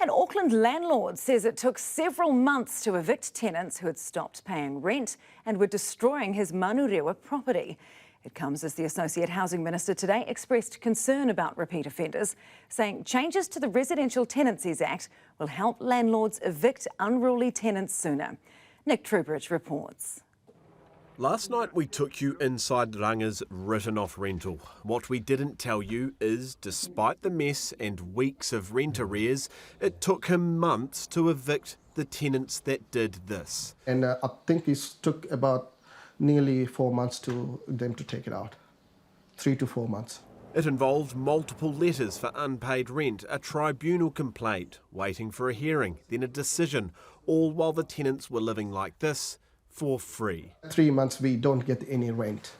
An Auckland landlord says it took several months to evict tenants who had stopped paying rent and were destroying his Manurewa property. It comes as the Associate Housing Minister today expressed concern about repeat offenders, saying changes to the Residential Tenancies Act will help landlords evict unruly tenants sooner. Nick Trubridge reports. Last night we took you inside Ranga's written-off rental. What we didn't tell you is, despite the mess and weeks of rent arrears, it took him months to evict the tenants that did this. And I think it took about nearly 4 months to them to take it out. 3 to 4 months. It involved multiple letters for unpaid rent, a tribunal complaint, waiting for a hearing, then a decision, all while the tenants were living like this, for free. 3 months we don't get any rent.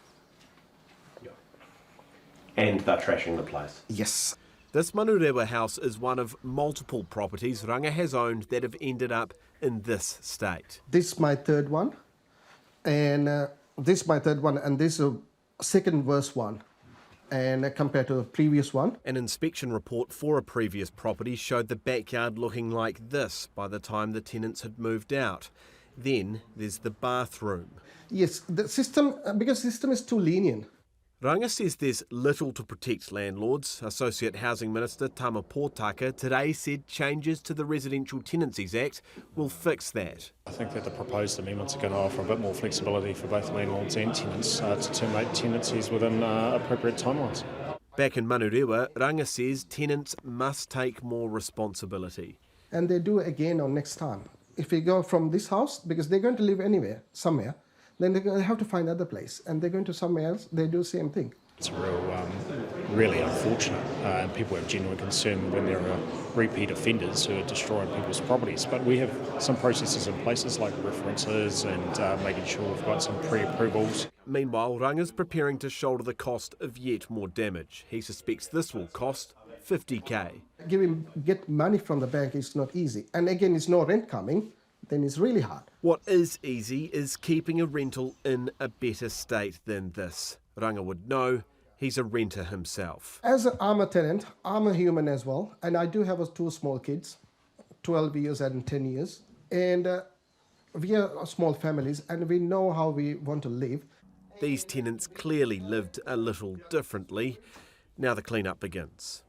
And they're trashing the place. Yes. This Manurewa house is one of multiple properties Ranga has owned that have ended up in this state. This is my third one, and this is my third one, and this is a second worst one, and compared to the previous one. An inspection report for a previous property showed the backyard looking like this by the time the tenants had moved out. Then there's the bathroom. Yes, the system, because the system is too lenient. Ranga says there's little to protect landlords. Associate Housing Minister Tama Pōtaka today said changes to the Residential Tenancies Act will fix that. I think that the proposed amendments are going to offer a bit more flexibility for both landlords and tenants to terminate tenancies within appropriate timelines. Back in Manurewa, Ranga says tenants must take more responsibility. And they do it again on next time. If we go from this house, because they're going to live anywhere, somewhere, then they have to find another place, and they're going to somewhere else, they do the same thing. It's really unfortunate, and people have genuine concern when there are repeat offenders who are destroying people's properties. But we have some processes in places like references and making sure we've got some pre-approvals. Meanwhile, Ranga's preparing to shoulder the cost of yet more damage. He suspects this will cost $50,000. Get money from the bank is not easy. And again, it's no rent coming, then it's really hard. What is easy is keeping a rental in a better state than this. Ranga would know, he's a renter himself. As I'm a tenant, I'm a human as well, and I do have 2 small kids, 12 years and 10 years. And we are small families, and we know how we want to live. These tenants clearly lived a little differently. Now the clean-up begins.